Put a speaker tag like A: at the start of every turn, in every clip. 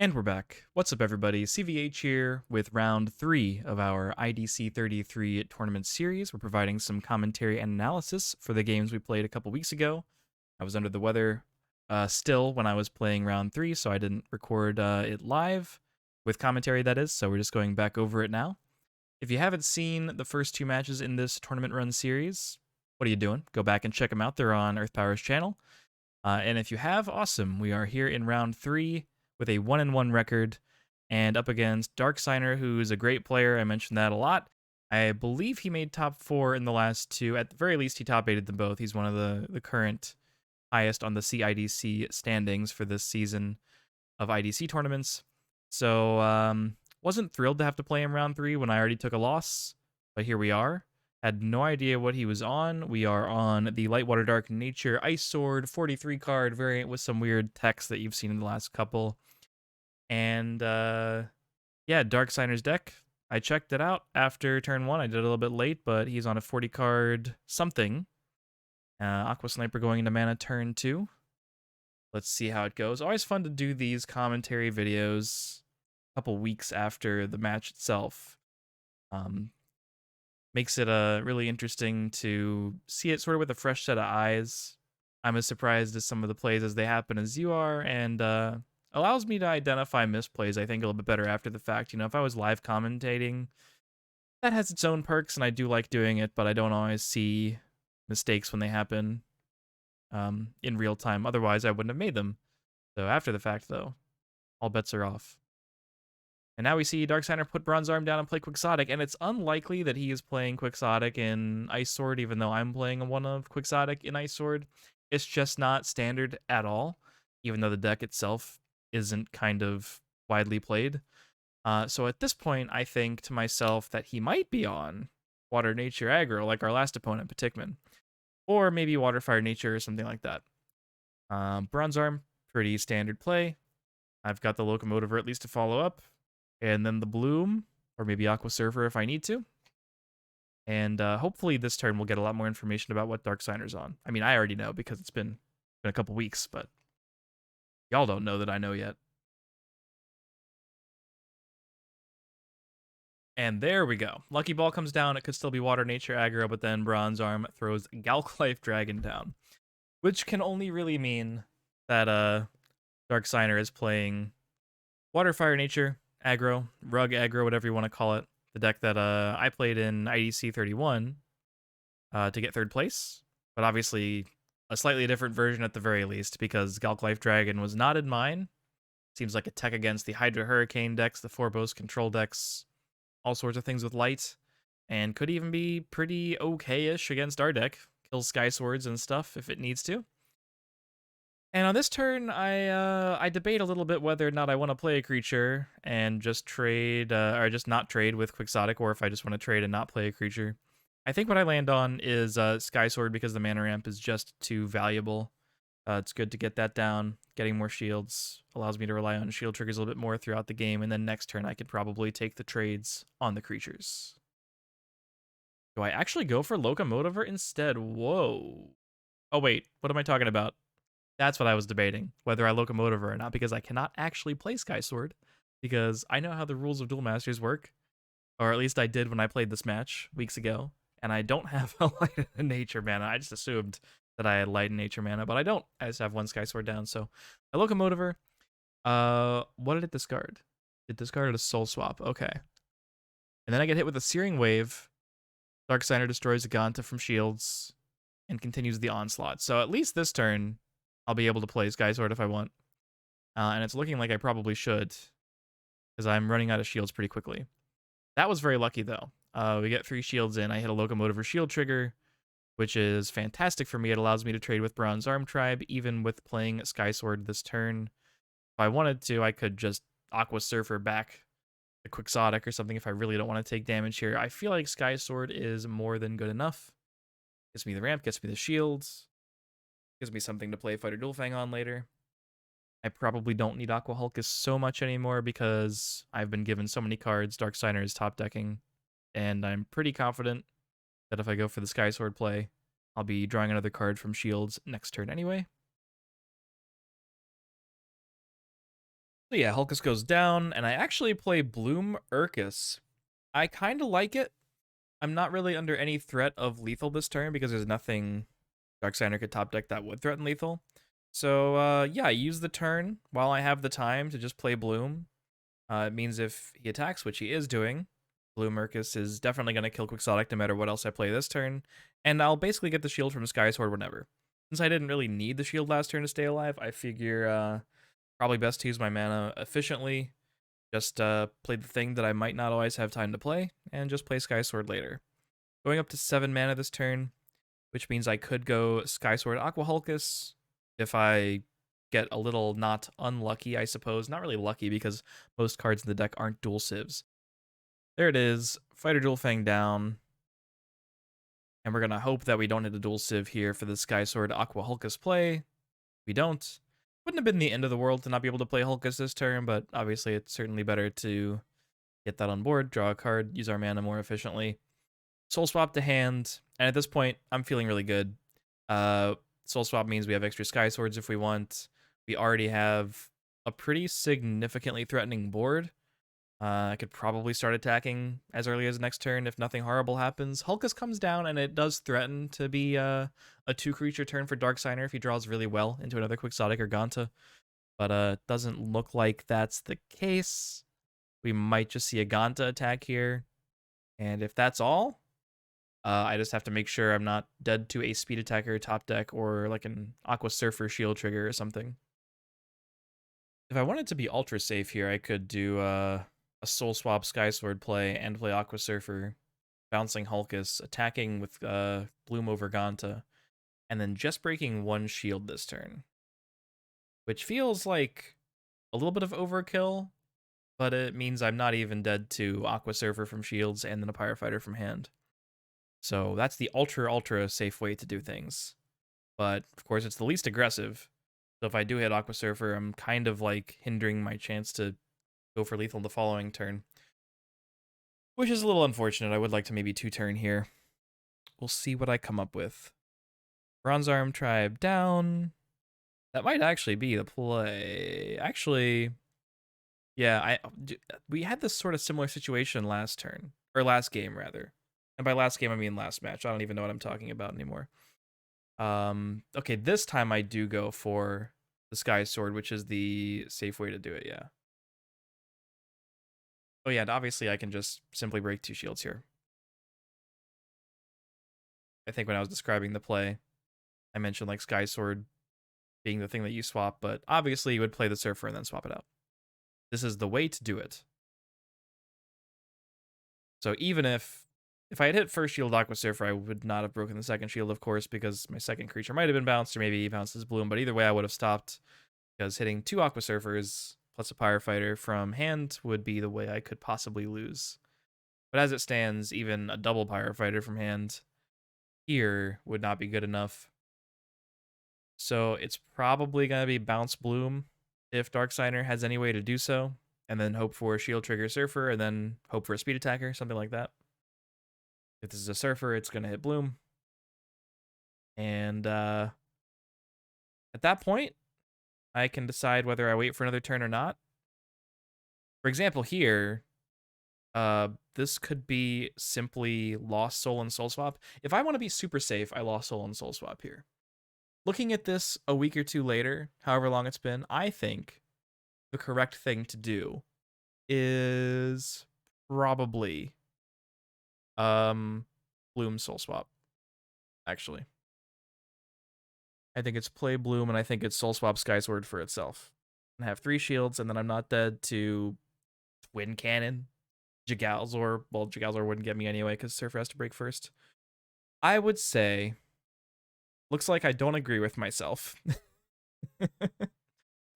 A: And we're back. What's up, everybody? CVH here with round 3 of our IDC33 tournament series. We're providing some commentary and analysis for the games we played a couple weeks ago. I was under the weather still when I was playing round 3, so I didn't record it live with commentary, that is, so we're just going back over it now. If you haven't seen the first 2 matches in this tournament run series, what are you doing? Go back and check them out. They're on Earth Power's channel. And if you have, awesome. We are here in round 3 with a 1-1 record and up against Darksigner, who's a great player. I mentioned that a lot. I believe he made top 4 in the last 2. At the very least, he top-8'd them both. He's one of the current highest on the CIDC standings for this season of IDC tournaments. So, wasn't thrilled to have to play him round 3 when I already took a loss, but here we are. Had no idea what he was on. We are on the Lightwater Dark Nature Ice Sword 43 card variant with some weird text that you've seen in the last couple. And yeah, Darksigner's deck. I checked it out after turn 1. I did it a little bit late, but he's on a 40 card something. Aqua Sniper going into mana turn 2. Let's see how it goes. Always fun to do these commentary videos a couple weeks after the match itself. Makes it really interesting to see it sort of with a fresh set of eyes. I'm as surprised as some of the plays as they happen as you are, and allows me to identify misplays, I think, a little bit better after the fact. You know, if I was live commentating, that has its own perks, and I do like doing it, but I don't always see mistakes when they happen in real time. Otherwise, I wouldn't have made them. So after the fact, though, all bets are off. And now we see Darksigner put Bronze Arm down and play Quixotic, and it's unlikely that he is playing Quixotic in Ice Sword, even though I'm playing one of Quixotic in Ice Sword. It's just not standard at all, even though the deck itself isn't kind of widely played. So at this point, I think to myself that he might be on Water Nature Aggro, like our last opponent, Patikman. Or maybe Water Fire Nature or something like that. Bronze Arm, pretty standard play. I've got the Locomotive at least to follow up. And then the Bloom, or maybe Aqua Surfer if I need to. And hopefully this turn we'll get a lot more information about what Darksigner's on. I mean, I already know because it's been a couple weeks, but y'all don't know that I know yet. And there we go. Lucky Ball comes down. It could still be Water Nature Aggro, but then Bronze Arm throws Galclife Dragon down. Which can only really mean that Darksigner is playing Water Fire Nature Aggro, Rug Aggro, whatever you want to call it. The deck that I played in IDC31 to get 3rd place. But obviously a slightly different version at the very least, because Galclife Dragon was not in mine. Seems like a tech against the Hydra Hurricane decks, the Forbos control decks, all sorts of things with light, and could even be pretty okay-ish against our deck. Kills Sky Swords and stuff if it needs to. And on this turn, I debate a little bit whether or not I want to play a creature and just trade, or just not trade with Quixotic, or if I just want to trade and not play a creature. I think what I land on is Sky Sword because the mana ramp is just too valuable. It's good to get that down. Getting more shields allows me to rely on shield triggers a little bit more throughout the game, and then next turn I could probably take the trades on the creatures. Do I actually go for Locomotiver instead? Whoa. Oh wait, what am I talking about? That's what I was debating, whether I Locomotive or not, because I cannot actually play Sky Sword, because I know how the rules of Duel Masters work, or at least I did when I played this match weeks ago, and I don't have a Light in Nature mana. I just assumed that I had Light in Nature mana, but I don't. I just have 1 Sky Sword down, so I Locomotiver. What did it discard? It discarded a Soul Swap, okay. And then I get hit with a Searing Wave. Darksigner destroys a Ganta from shields, and continues the onslaught. So at least this turn, I'll be able to play Sky Sword if I want. And it's looking like I probably should, because I'm running out of shields pretty quickly. That was very lucky, though. We get 3 shields in. I hit a Locomotive or shield trigger, which is fantastic for me. It allows me to trade with Bronze Arm Tribe, even with playing Sky Sword this turn. If I wanted to, I could just Aqua Surfer back the Quixotic or something if I really don't want to take damage here. I feel like Sky Sword is more than good enough. Gets me the ramp, gets me the shields. Gives me something to play Fighter Dual Fang on later. I probably don't need Aqua Hulkus so much anymore because I've been given so many cards. Darksigner is top decking, and I'm pretty confident that if I go for the Sky Sword play, I'll be drawing another card from Shields next turn anyway. So yeah, Hulkus goes down, and I actually play Bloom Urkus. I kind of like it. I'm not really under any threat of lethal this turn because there's nothing Darksigner could top deck that would threaten lethal. So yeah, I use the turn while I have the time to just play Bloom. It means if he attacks, which he is doing, Blue Mercus is definitely going to kill Quixotic no matter what else I play this turn, and I'll basically get the shield from Sky Sword whenever. Since I didn't really need the shield last turn to stay alive, I figure probably best to use my mana efficiently, just play the thing that I might not always have time to play, and just play Sky Sword later. Going up to 7 mana this turn, which means I could go Sky Sword Aqua Hulkus if I get a little not unlucky, I suppose. Not really lucky because most cards in the deck aren't dual civs. There it is, Fighter Dual Fang down. And we're going to hope that we don't hit a dual civ here for the Sky Sword Aqua Hulkus play. We don't. Wouldn't have been the end of the world to not be able to play Hulkus this turn, but obviously it's certainly better to get that on board, draw a card, use our mana more efficiently. Soul Swap to hand, and at this point, I'm feeling really good. Soul Swap means we have extra Sky Swords if we want. We already have a pretty significantly threatening board. I could probably start attacking as early as next turn if nothing horrible happens. Hulkus comes down, and it does threaten to be a 2-creature turn for Darksigner if he draws really well into another Quixotic or Ganta. But doesn't look like that's the case. We might just see a Ganta attack here. And if that's all, I just have to make sure I'm not dead to a speed attacker top deck or like an Aqua Surfer shield trigger or something. If I wanted to be ultra safe here, I could do a Soul Swap Sky Sword play and play Aqua Surfer, bouncing Hulkus, attacking with Bloom over Ganta, and then just breaking 1 shield this turn. Which feels like a little bit of overkill, but it means I'm not even dead to Aqua Surfer from shields and then a Pyrofighter from hand. So that's the ultra safe way to do things. But of course, it's the least aggressive. So if I do hit Aqua Surfer, I'm kind of like hindering my chance to go for lethal the following turn, which is a little unfortunate. I would like to maybe 2-turn here. We'll see what I come up with. Bronze Arm Tribe down. That might actually be the play. Actually, yeah, we had this sort of similar situation last turn, or last game rather. And by last game I mean last match. I don't even know what I'm talking about anymore. Okay, this time I do go for the Sky Sword, which is the safe way to do it, yeah. Oh yeah, and obviously I can just simply break 2 shields here. I think when I was describing the play, I mentioned like Sky Sword being the thing that you swap, but obviously you would play the Surfer and then swap it out. This is the way to do it. So even if I had hit first shield Aqua Surfer, I would not have broken the second shield, of course, because my second creature might have been bounced, or maybe he bounced his Bloom, but either way I would have stopped, because hitting 2 Aqua Surfers plus a Pyrofighter from hand would be the way I could possibly lose. But as it stands, even a double Pyrofighter from hand here would not be good enough. So it's probably going to be Bounce Bloom if Darksigner has any way to do so, and then hope for a Shield Trigger Surfer, and then hope for a Speed Attacker, something like that. If this is a Surfer, it's going to hit Bloom. And at that point, I can decide whether I wait for another turn or not. For example, here, this could be simply Lost Soul and Soul Swap. If I want to be super safe, I Lost Soul and Soul Swap here. Looking at this a week or 2 later, however long it's been, I think the correct thing to do is probably Bloom Soul Swap, actually. I think it's play Bloom, and I think it's Soul Swap Sky Sword for itself. And have 3 shields, and then I'm not dead to Twin Cannon, Jagalzor. Well, Jagalzor wouldn't get me anyway, because Surfer has to break first. I would say, looks like I don't agree with myself.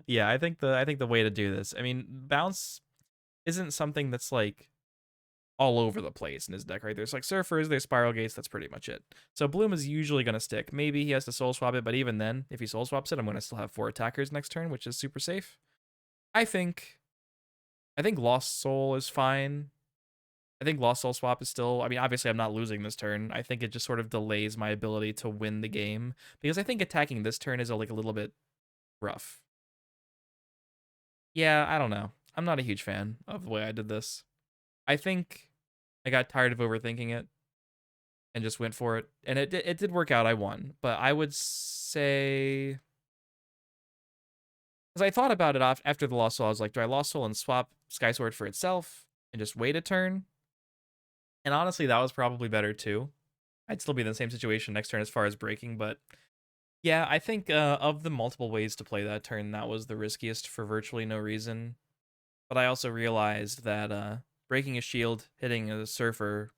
A: Yeah, I think the way to do this. I mean, bounce isn't something that's like all over the place in his deck, right? There's like Surfers, there's Spiral Gates, that's pretty much it. So Bloom is usually going to stick. Maybe he has to Soul Swap it, but even then, if he Soul Swaps it, I'm going to still have 4 attackers next turn, which is super safe. I think Lost Soul is fine. I think Lost Soul Swap is still, I mean, obviously I'm not losing this turn. I think it just sort of delays my ability to win the game, because I think attacking this turn is like a little bit rough. Yeah, I don't know. I'm not a huge fan of the way I did this. I think I got tired of overthinking it and just went for it. And it did work out. I won. But I would say, because I thought about it after the Lost Soul, I was like, do I Lost Soul and swap Sky Sword for itself and just wait a turn? And honestly, that was probably better too. I'd still be in the same situation next turn as far as breaking, but yeah, I think of the multiple ways to play that turn, that was the riskiest for virtually no reason. But I also realized that breaking a shield, hitting a Surfer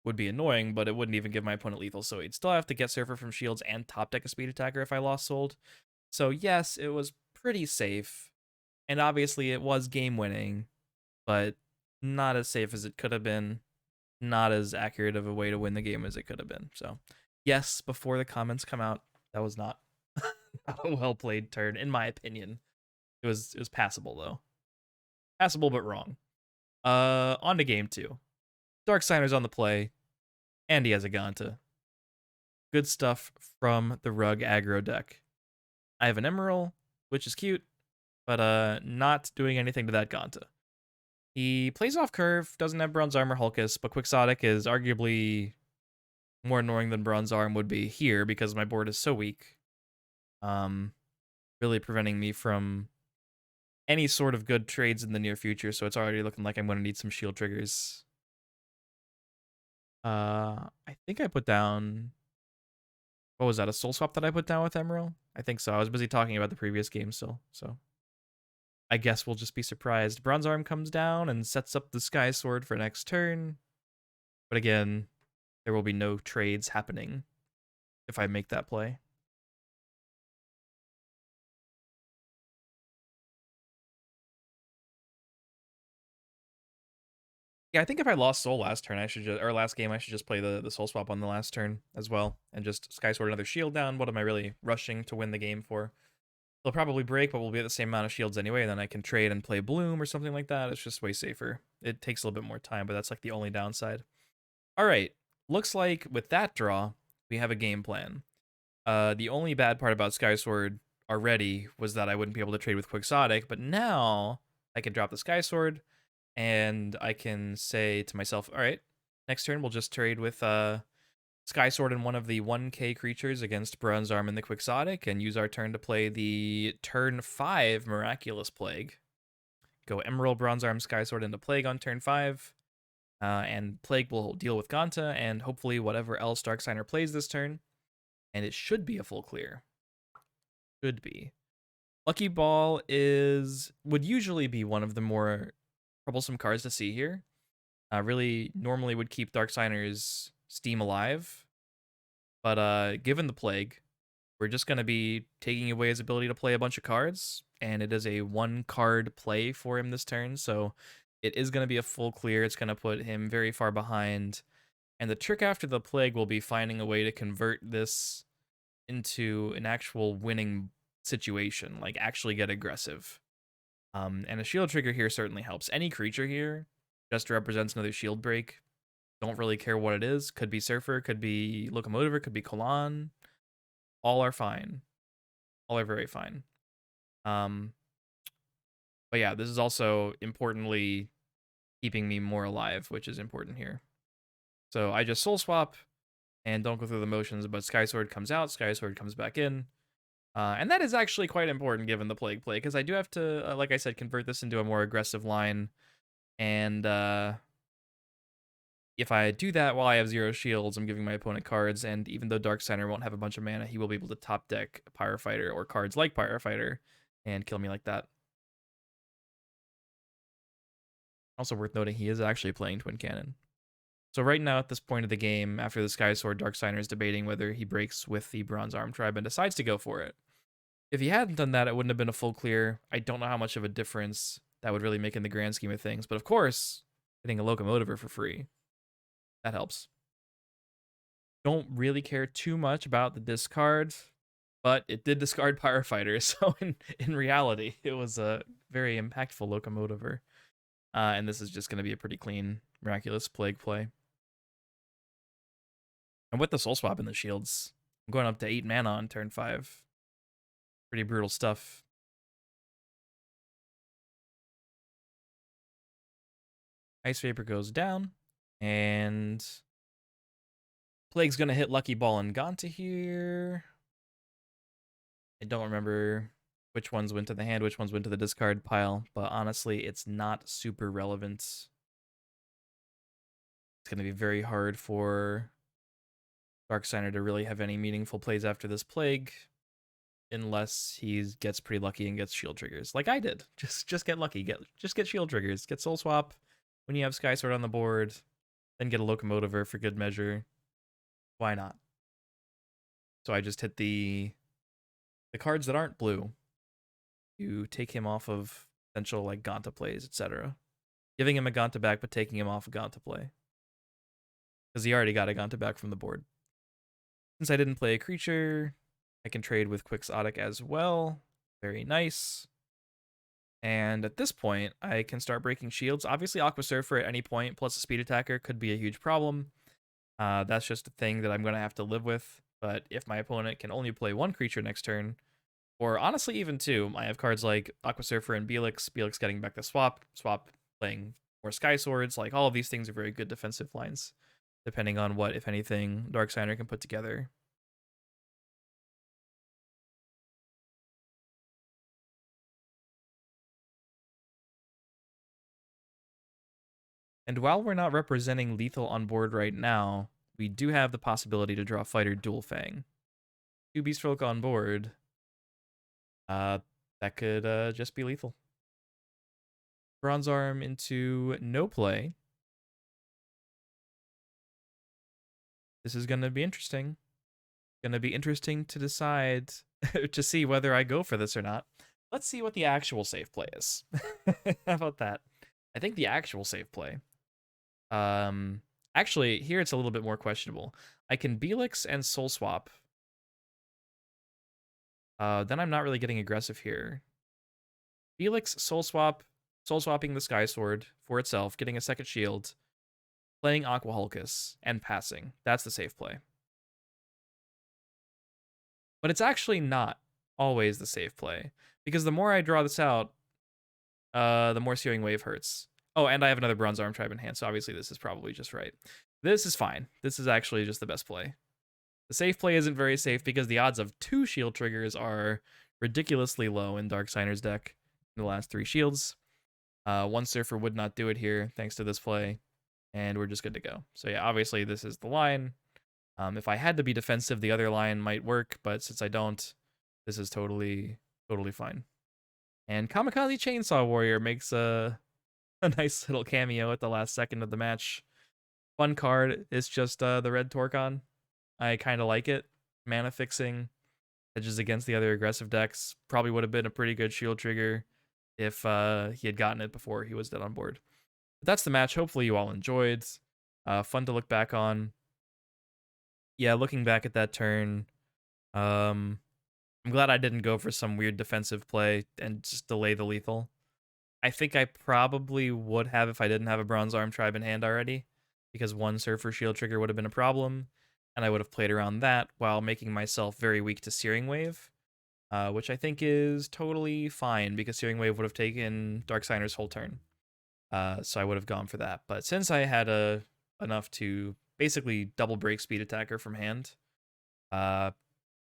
A: would be annoying, but it wouldn't even give my opponent lethal, so he'd still have to get Surfer from shields and top deck a speed attacker if I lost sold. So yes, it was pretty safe, and obviously it was game winning, but not as safe as it could have been, not as accurate of a way to win the game as it could have been. So yes, before the comments come out, that was not a well played turn, in my opinion. It was passable though. Passable but wrong. On to game two. Darksigner's on the play, and he has a Ganta. Good stuff from the Rug aggro deck. I have an Emerald, which is cute, but not doing anything to that Ganta. He plays off curve, doesn't have Bronze Armor Hulkus, but Quixotic is arguably more annoying than Bronze Arm would be here because my board is so weak. Really preventing me from any sort of good trades in the near future, so it's already looking like I'm going to need some shield triggers. I think I put down, what was that, a soul swap that I put down with Emerald? I think so. I was busy talking about the previous game still, so I guess we'll just be surprised. Bronze Arm comes down and sets up the Sky Sword for next turn. But again, there will be no trades happening if I make that play. Yeah, I think if I lost Soul last turn, I should just, or last game, I should just play the Soul Swap on the last turn as well, and just Sky Sword another shield down. What am I really rushing to win the game for? They'll probably break, but we'll be at the same amount of shields anyway, and then I can trade and play Bloom or something like that. It's just way safer. It takes a little bit more time, but that's like the only downside. All right, looks like with that draw, we have a game plan. The only bad part about Sky Sword already was that I wouldn't be able to trade with Quixotic, but now I can drop the Sky Sword, and I can say to myself, all right, next turn we'll just trade with Sky Sword and one of the 1k creatures against Bronze Arm and the Quixotic, and use our turn to play the turn 5 Miraculous Plague. Go Emerald, Bronze Arm, Sky Sword into Plague on turn 5, and Plague will deal with Ganta, and hopefully whatever else Darksigner plays this turn, and it should be a full clear. Should be. Lucky Ball would usually be one of the more troublesome cards to see here. Really normally would keep Darksigner's steam alive, but given the Plague, we're just going to be taking away his ability to play a bunch of cards, and it is a 1-card play for him this turn, so it is going to be a full clear. It's going to put him very far behind, and the trick after the Plague will be finding a way to convert this into an actual winning situation, like actually get aggressive. And a shield trigger here certainly helps. Any creature here just represents another shield break. Don't really care what it is. Could be Surfer, could be Locomotiver, could be Kalan. All are fine. All are very fine. But yeah, this is also importantly keeping me more alive, which is important here. So I just soul swap and don't go through the motions, but Sky Sword comes out, Sky Sword comes back in. And that is actually quite important given the Plague play, because I do have to, like I said, convert this into a more aggressive line. And if I do that while I have 0 shields, I'm giving my opponent cards, and even though Darksigner won't have a bunch of mana, he will be able to top deck Pyrofighter or cards like Pyrofighter and kill me like that. Also worth noting, he is actually playing Twin Cannon. So right now, at this point of the game, after the Sky Sword, Darksigner is debating whether he breaks with the Bronze Arm Tribe and decides to go for it. If he hadn't done that, it wouldn't have been a full clear. I don't know how much of a difference that would really make in the grand scheme of things. But of course, getting a Locomotiver for free, that helps. Don't really care too much about the discard, but it did discard Pyrofighter. So in reality, it was a very impactful Locomotiver. And this is just going to be a pretty clean Miraculous Plague play. And with the Soul Swap in the shields, I'm going up to 8 mana on turn 5. Pretty brutal stuff. Ice Vapor goes down, and Plague's gonna hit Lucky Ball and Ganta here. I don't remember which ones went to the hand, which ones went to the discard pile, but honestly, it's not super relevant. It's gonna be very hard for Darksigner to really have any meaningful plays after this Plague, unless he gets pretty lucky and gets shield triggers, like I did. Just get lucky, just get shield triggers, get Soul Swap when you have Sky Sword on the board, then get a Locomotiver for good measure. Why not? So I just hit the cards that aren't blue. You take him off of potential like Ganta plays, etc. Giving him a Ganta back, but taking him off a Ganta play, because he already got a Ganta back from the board. Since I didn't play a creature, I can trade with Quixotic as well. Very nice. And at this point, I can start breaking shields. Obviously, Aqua Surfer at any point, plus a speed attacker, could be a huge problem. That's just a thing that I'm going to have to live with. But if my opponent can only play one creature next turn, or honestly even two, I have cards like Aqua Surfer and Belix, Belix getting back the swap playing more Sky Swords. Like, all of these things are very good defensive lines, depending on what, if anything, Darksigner can put together. And while we're not representing lethal on board right now, we do have the possibility to draw Fighter Dual Fang. 2 Beastfolk on board. That could just be lethal. Bronze Arm into no play. This is going to be interesting. Going to be interesting to decide to see whether I go for this or not. Let's see what the actual safe play is. How about that? I think the actual safe play. Actually, here it's a little bit more questionable. I can Belix and Soul Swap. Then I'm not really getting aggressive here. Belix, Soul Swapping the Sky Sword for itself, getting a second shield, playing Aqua Hulkus, and passing. That's the safe play. But it's actually not always the safe play, because the more I draw this out, the more Searing Wave hurts. Oh, and I have another Bronze Arm Tribe in hand, so obviously this is probably just right. This is fine. This is actually just the best play. The safe play isn't very safe because the odds of 2 shield triggers are ridiculously low in Darksigner's deck in the last 3 shields. 1 Surfer would not do it here, thanks to this play, and we're just good to go. So yeah, obviously this is the line. If I had to be defensive, the other line might work, but since I don't, this is totally fine. And Kamikaze Chainsaw Warrior makes a nice little cameo at the last second of the match. Fun card. It's just the red Torcon. I kind of like it. Mana fixing, edges against the other aggressive decks. Probably would have been a pretty good shield trigger if he had gotten it before he was dead on board. But that's the match. Hopefully you all enjoyed. Fun to look back on. Yeah, looking back at that turn, I'm glad I didn't go for some weird defensive play and just delay the lethal. I think I probably would have if I didn't have a Bronze Arm Tribe in hand already, because 1 Surfer shield trigger would have been a problem, and I would have played around that while making myself very weak to Searing Wave, which I think is totally fine, because Searing Wave would have taken Darksigner's whole turn. So I would have gone for that. But since I had enough to basically double break speed attacker from hand,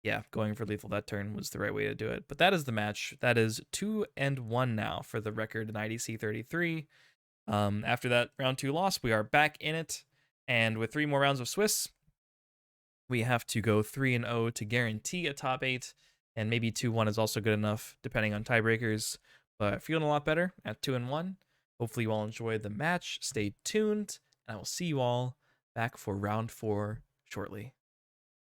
A: yeah, going for lethal that turn was the right way to do it. But that is the match. That is 2-1 now for the record in IDC33. After that round 2 loss, we are back in it. And with 3 more rounds of Swiss, we have to go 3-0 to guarantee a top 8. And maybe 2-1 is also good enough, depending on tiebreakers. But feeling a lot better at 2-1. Hopefully you all enjoyed the match. Stay tuned, and I will see you all back for round 4 shortly.